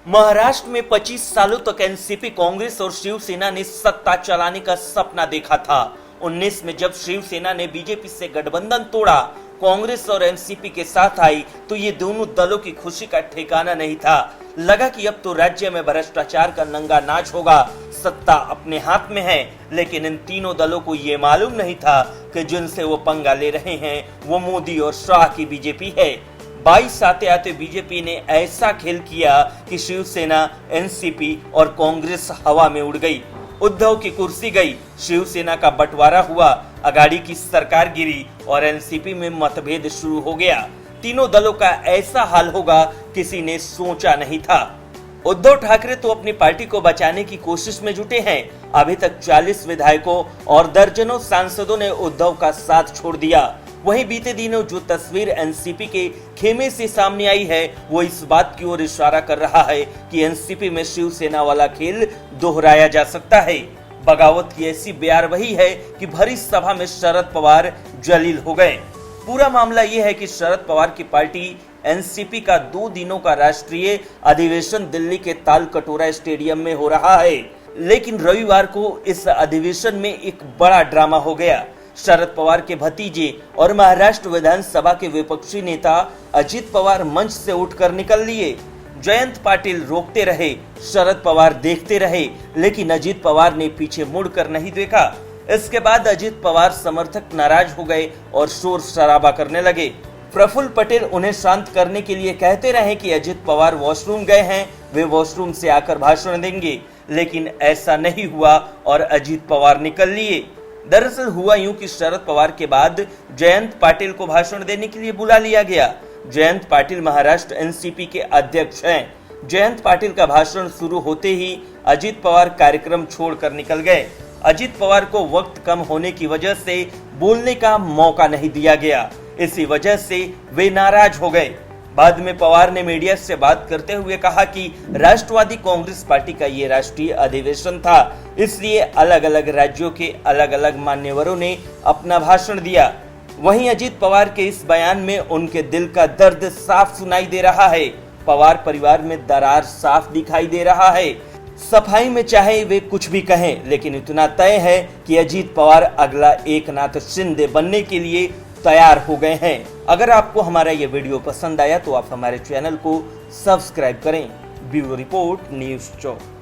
महाराष्ट्र में 25 सालों तक एनसीपी, कांग्रेस और शिवसेना ने सत्ता चलाने का सपना देखा था। 19 में जब शिवसेना ने बीजेपी से गठबंधन तोड़ा, कांग्रेस और एनसीपी के साथ आई, तो ये दोनों दलों की खुशी का ठिकाना नहीं था। लगा कि अब तो राज्य में भ्रष्टाचार का नंगा नाच होगा, सत्ता अपने हाथ में है। लेकिन इन तीनों दलों को ये मालूम नहीं था कि जिनसे वो पंगा ले रहे हैं वो मोदी और शाह की बीजेपी है। 22 आते आते बीजेपी ने ऐसा खेल किया कि शिवसेना, एनसीपी और कांग्रेस हवा में उड़ गई। उद्धव की कुर्सी गई, शिवसेना का बंटवारा हुआ, अघाड़ी की सरकार गिरी और एनसीपी में मतभेद शुरू हो गया। तीनों दलों का ऐसा हाल होगा किसी ने सोचा नहीं था। उद्धव ठाकरे तो अपनी पार्टी को बचाने की कोशिश में जुटे हैं। अभी तक 40 विधायकों और दर्जनों सांसदों ने उद्धव का साथ छोड़ दिया। वहीं बीते दिनों जो तस्वीर एनसीपी के खेमे से सामने आई है, वो इस बात की ओर इशारा कर रहा है कि एनसीपी में शिवसेना वाला खेल दोहराया जा सकता है। बगावत की ऐसी बयार वही है कि भरी सभा में शरद पवार जलील हो गए। पूरा मामला ये है कि शरद पवार की पार्टी एनसीपी का 2 दिनों का राष्ट्रीय अधिवेशन दिल्ली के ताल कटोरा स्टेडियम में हो रहा है। लेकिन रविवार को इस अधिवेशन में एक बड़ा ड्रामा हो गया। शरद पवार के भतीजे और महाराष्ट्र विधानसभा के विपक्षी नेता अजित पवार मंच से उठकर निकल लिए। जयंत पाटिल रोकते रहे, शरद पवार देखते रहे, लेकिन अजित पवार ने पीछे मुड़कर नहीं देखा। इसके बाद अजित पवार समर्थक नाराज हो गए और शोर शराबा करने लगे। प्रफुल्ल पटेल उन्हें शांत करने के लिए कहते रहे कि अजित पवार वॉशरूम गए हैं, वे वॉशरूम से आकर भाषण देंगे। लेकिन ऐसा नहीं हुआ और अजित पवार निकल लिए। दरअसल हुआ यूं कि शरद पवार के बाद जयंत पाटिल को भाषण देने के लिए बुला लिया गया। जयंत पाटिल महाराष्ट्र एनसीपी के अध्यक्ष हैं। जयंत पाटिल का भाषण शुरू होते ही अजित पवार कार्यक्रम छोड़कर निकल गए। अजित पवार को वक्त कम होने की वजह से बोलने का मौका नहीं दिया गया। इसी वजह से वे नाराज हो गए। बाद में पवार ने मीडिया से बात करते हुए कहा कि राष्ट्रवादी कांग्रेस पार्टी का ये राष्ट्रीय अधिवेशन था, इसलिए अलग अलग राज्यों के अलग अलग मान्यवरों ने अपना भाषण दिया। वहीं अजित पवार के इस बयान में उनके दिल का दर्द साफ सुनाई दे रहा है। पवार परिवार में दरार साफ दिखाई दे रहा है। सफाई में चाहे वे कुछ भी कहें, लेकिन इतना तय है कि अजित पवार अगला एकनाथ शिंदे बनने के लिए तैयार हो गए हैं। अगर आपको हमारा ये वीडियो पसंद आया तो आप हमारे चैनल को सब्सक्राइब करें। Bureau report, news 24।